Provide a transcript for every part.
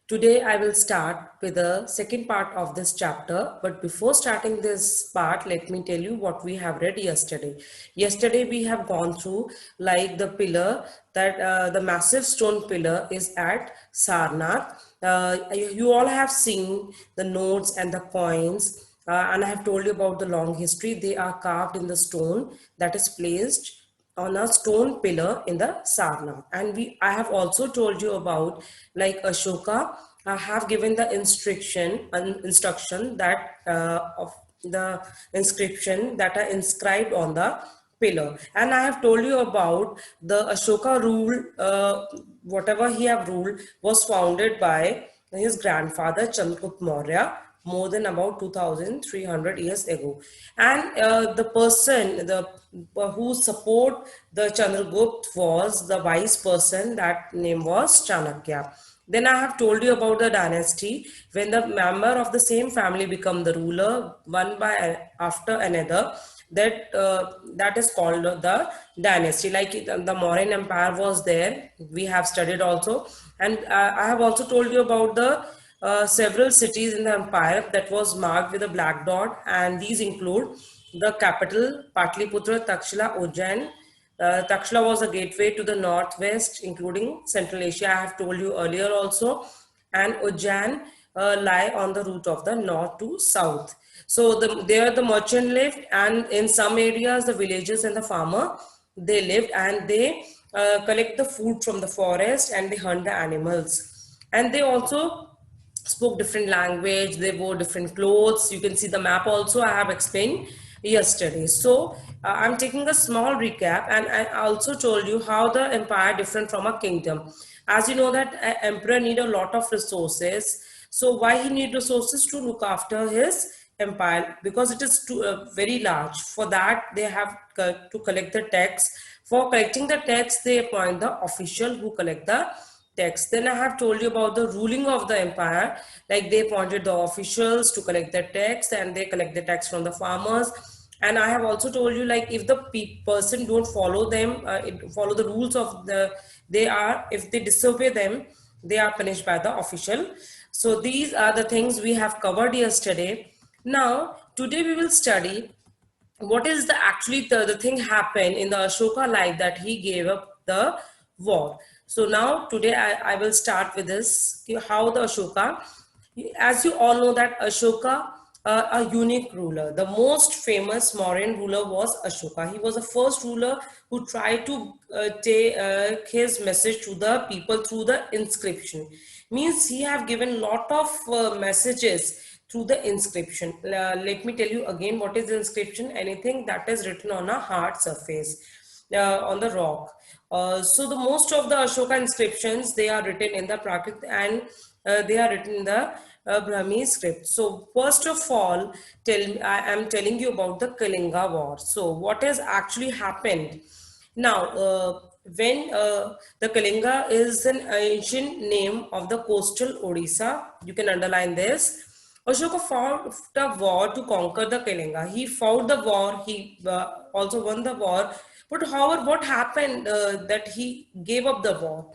Today I will start with the second part of this chapter, but before starting this part, let me tell you what we have read yesterday. Yesterday we have gone through like the pillar that the massive stone pillar is at Sarnath. You all have seen the notes and the coins, and I have told you about the long history. They are carved in the stone that is placed on a stone pillar in the Sarnath. And I have also told you about like Ashoka have given the instruction that of the inscription that are inscribed on the pillar. And I have told you about the Ashoka rule, whatever he have ruled was founded by his grandfather Chandragupta Maurya more than about 2300 years ago. And the person who support the Chandragupta was the wise person, that name was Chanakya. Then I have told you about the dynasty. When the member of the same family become the ruler one by after another, that is called the dynasty. Like the Mauryan Empire was there, we have studied also. And I have also told you about the several cities in the empire that was marked with a black dot, and these include the capital Patliputra, Takshila, Ujjain. Takshila was a gateway to the northwest, including Central Asia. I have told you earlier also, and Ujjain lie on the route of the north to south. So there the merchant lived, and in some areas the villagers and the farmer they lived, and they collect the food from the forest and they hunt the animals, and they also spoke different language, they wore different clothes. You can see the map also, I have explained yesterday. So I'm taking a small recap, and I also told you how the empire different from a kingdom. As you know that an emperor need a lot of resources. So why he need resources? To look after his empire, because it is very large. For that they have to collect the tax. For collecting the tax they appoint the official who collect the tax. Then I have told you about the ruling of the empire, like they appointed the officials to collect the tax, and they collect the tax from the farmers. And I have also told you, like if the person don't follow them, follow the rules of the, they are, if they disobey them, they are punished by the official. So these are the things we have covered yesterday. Now today we will study what is the actually the thing happened in the Ashoka life, that he gave up the war. So now today I will start with this, how the Ashoka, as you all know that Ashoka, a unique ruler. The most famous Mauryan ruler was Ashoka. He was the first ruler who tried to take his message to the people through the inscription. Means he have given lot of messages through the inscription. Let me tell you again what is the inscription. Anything that is written on a hard surface, on the rock. So the most of the Ashoka inscriptions, they are written in the Prakrit, and they are written in the Brahmi script. So first of all, I am telling you about the Kalinga war. So what has actually happened? Now, when the Kalinga is an ancient name of the coastal Odisha, you can underline this. Ashoka fought a war to conquer the Kalinga. He fought the war, he also won the war. But however, what happened that he gave up the war?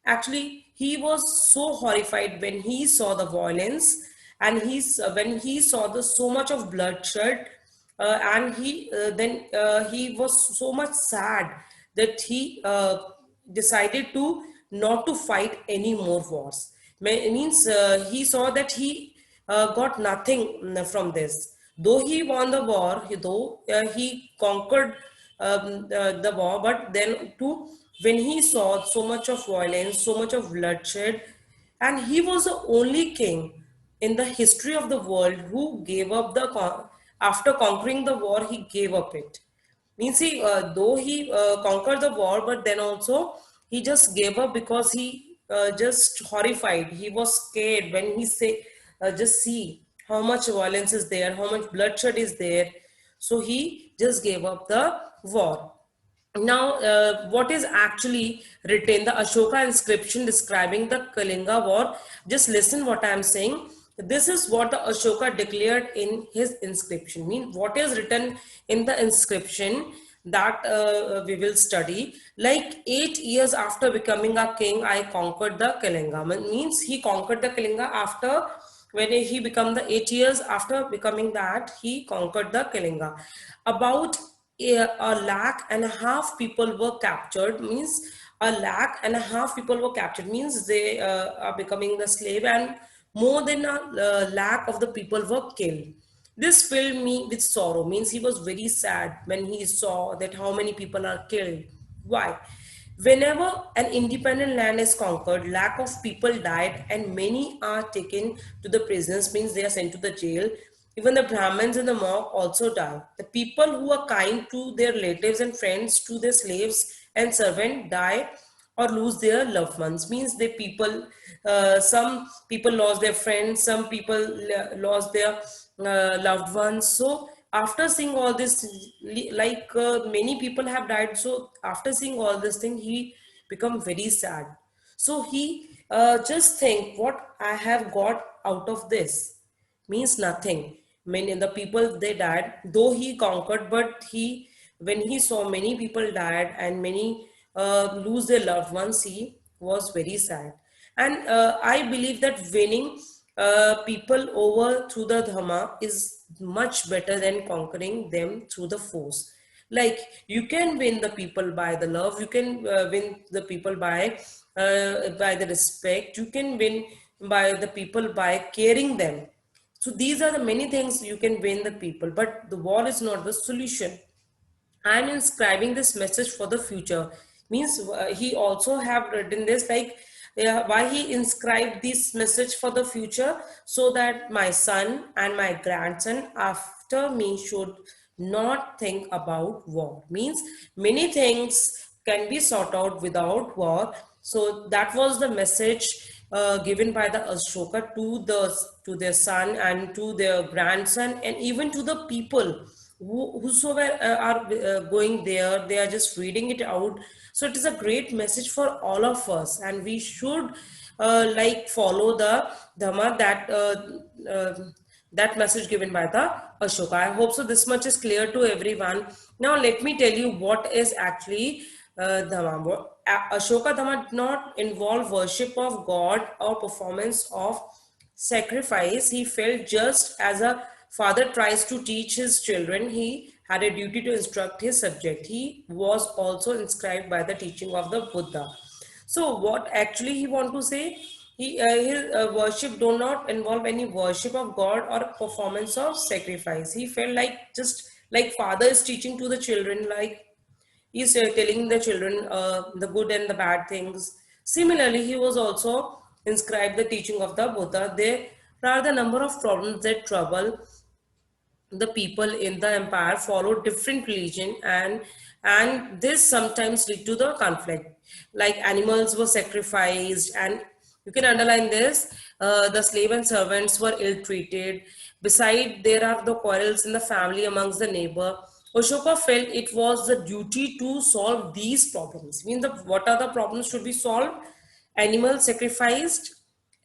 Actually, he was so horrified when he saw the violence, and when he saw the so much of bloodshed, and he was so much sad that he decided to not to fight any more wars. Means he saw that he got nothing from this. Though he won the war, though he conquered the war, but then too, when he saw so much of violence, so much of bloodshed, and he was the only king in the history of the world who gave up after conquering the war, he gave up it. Means he, though he conquered the war, but then also he just gave up because he just horrified. He was scared when he say, just see how much violence is there, how much bloodshed is there. So he just gave up the war. Now, what is actually written, the Ashoka inscription describing the Kalinga war? Just listen what I am saying. This is what the Ashoka declared in his inscription. Mean what is written in the inscription? that we will study. Like 8 years after becoming a king, I conquered the Kalinga. Means he conquered the Kalinga after, when he became the 8 years after becoming that, he conquered the Kalinga. About a lakh and a half people were captured. Means a lakh and a half people were captured. Means they are becoming the slave, and more than a lakh of the people were killed. This filled me with sorrow. Means he was very sad when he saw that how many people are killed. Why? Whenever an independent land is conquered, lack of people died and many are taken to the prisons, means they are sent to the jail. Even the Brahmins in the mob also die. The people who are kind to their relatives and friends, to their slaves and servants, die or lose their loved ones. Means the people, some people lost their friends, some people lost their loved ones. So after seeing all this, like many people have died, so after seeing all this thing, he become very sad. So he just think, what I have got out of this? Means nothing. Many the people, they died, though he conquered, but he, when he saw many people died and many lose their loved ones, he was very sad. And I believe that winning people over through the dhamma is much better than conquering them through the force. Like you can win the people by the love, you can win the people by the respect, you can win by the people by caring them. So these are the many things you can win the people, but the war is not the solution. I'm inscribing this message for the future. Means he also have written this, like why he inscribed this message for the future, so that my son and my grandson after me should not think about war. Means many things can be sought out without war. So that was the message given by the Ashoka to their son and to their grandson, and even to the people whosoever are going there. They are just reading it out. So it is a great message for all of us, and we should like follow the dhamma, uh, that message given by the Ashoka. I hope so this much is clear to everyone. Now let me tell you what is actually dhamma. Ashoka dhamma did not involve worship of God or performance of sacrifice. He felt just as a father tries to teach his children, he had a duty to instruct his subject. He was also inscribed by the teaching of the Buddha. So what actually he want to say? His worship do not involve any worship of God or performance of sacrifice. He felt like just like father is teaching to the children, like he's telling the children the good and the bad things. Similarly, he was also inscribed the teaching of the Buddha. There are the number of problems that trouble the people in the empire, follow different religion, and this sometimes lead to the conflict. Like animals were sacrificed, and you can underline this, the slave and servants were ill treated. Beside, there are the quarrels in the family amongst the neighbor. Ashoka felt it was the duty to solve these problems. Mean the what are the problems should be solved? Animals sacrificed,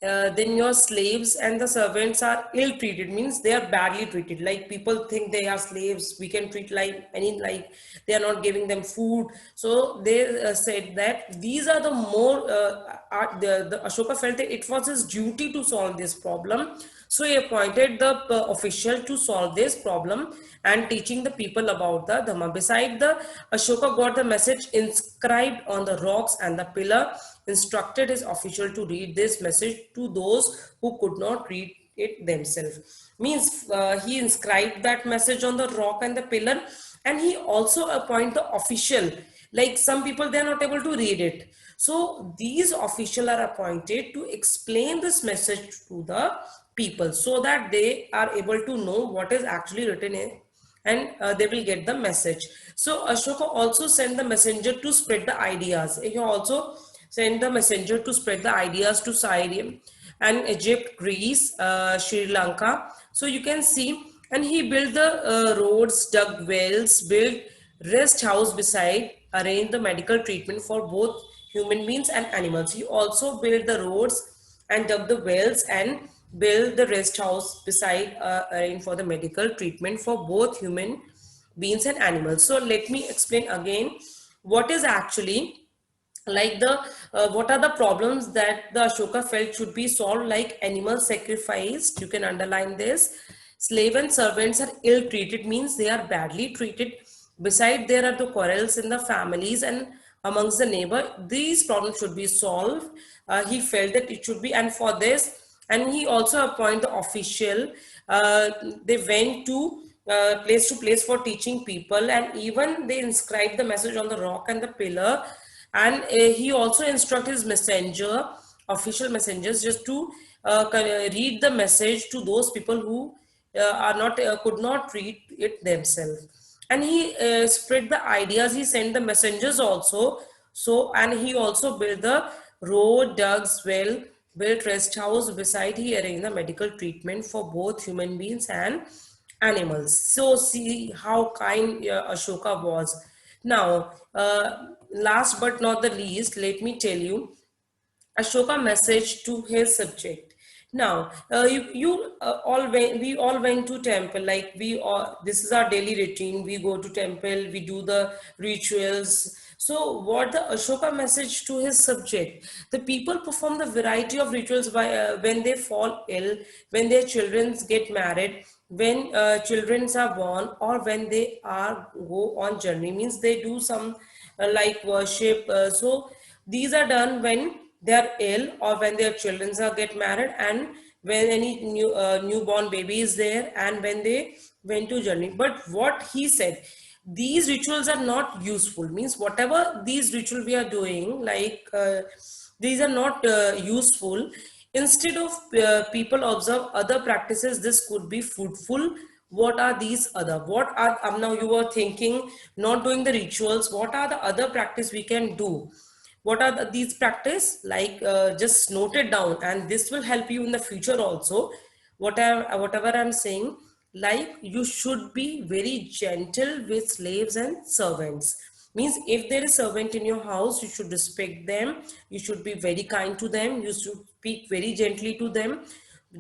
then your slaves and the servants are ill treated. Means they are badly treated. Like people think they are slaves, we can treat like any, like they are not giving them food. So they said that these are the more the Ashoka felt that it was his duty to solve this problem. So he appointed the official to solve this problem and teaching the people about the Dhamma. Beside the Ashoka got the message inscribed on the rocks, and the pillar instructed his official to read this message to those who could not read it themselves. Means he inscribed that message on the rock and the pillar, and he also appointed the official. Like some people, they are not able to read it. So these officials are appointed to explain this message to the people, so that they are able to know what is actually written in, and they will get the message. So Ashoka also sent the messenger to spread the ideas. He also sent the messenger to spread the ideas to Syria and Egypt, Greece, Sri Lanka. So you can see, and he built the roads, dug wells, built rest house beside, arranged the medical treatment for both human beings and animals. He also built the roads and dug the wells and built the rest house beside, arranged for the medical treatment for both human beings and animals. So let me explain again what is actually like the what are the problems that the Ashoka felt should be solved, like animal sacrifice. You can underline this. Slave and servants are ill treated, means they are badly treated. Beside, there are the quarrels in the families and amongst the neighbor. These problems should be solved. He felt that it should be, and for this, and he also appointed the official. They went to place for teaching people, and even they inscribed the message on the rock and the pillar. And he also instructed his messenger, official messengers, just to read the message to those people who are not could not read it themselves. And he spread the ideas. He sent the messengers also. So, and he also built the road, dug well, built rest house. Beside, he arranged the medical treatment for both human beings and animals. So see how kind Ashoka was. Now, last but not the least, let me tell you Ashoka message to his subject. Now, we all went to temple. Like we all, this is our daily routine. We go to temple. We do the rituals. So, what the Ashoka message to his subject? The people perform the variety of rituals when they fall ill, when their children get married, when children are born, or when they are go on journey. Means they do some like worship. So these are done when they are ill or when their children are get married, and when any newborn baby is there, and when they went to journey. But what he said, these rituals are not useful. Means whatever these ritual we are doing, like these are not useful. Instead of people observe other practices, this could be fruitful. What are these other, what are now you were thinking not doing the rituals, what are the other practice we can do? What are these practice, like just note it down, and this will help you in the future also. Whatever I'm saying, like you should be very gentle with slaves and servants. Means if there is servant in your house, you should respect them, you should be very kind to them, you should speak very gently to them.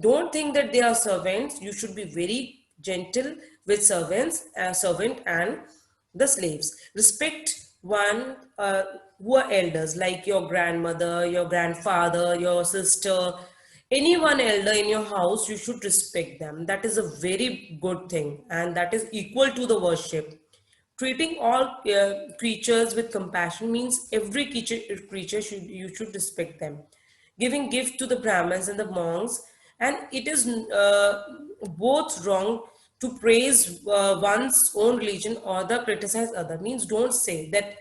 Don't think that they are servants. You should be very gentle with servant and the slaves. Respect one who are elders, like your grandmother, your grandfather, your sister, anyone elder in your house. You should respect them. That is a very good thing, and that is equal to the worship. Treating all creatures with compassion, means every creature should, you should respect them. Giving gift to the Brahmins and the monks, and it is both wrong to praise one's own religion or the criticize other. Means don't say that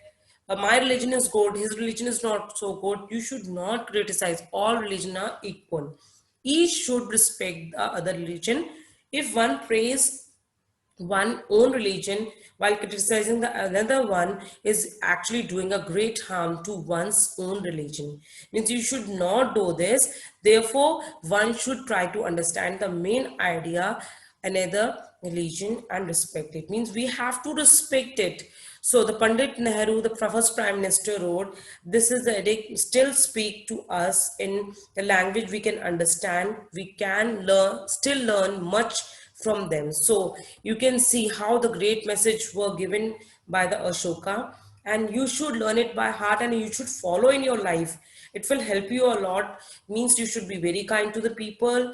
my religion is good, his religion is not so good. You should not criticize. All religion are equal. Each should respect the other religion. If one praise one own religion while criticizing the another one, is actually doing a great harm to one's own religion. Means you should not do this. Therefore, one should try to understand the main idea another religion and respect it. Means we have to respect it. So the Pandit Nehru, the first Prime Minister, wrote, this is the edict, still speak to us in the language we can understand. We can learn, still learn much from them. So you can see how the great message were given by the Ashoka, and you should learn it by heart and you should follow in your life. It will help you a lot. Means you should be very kind to the people.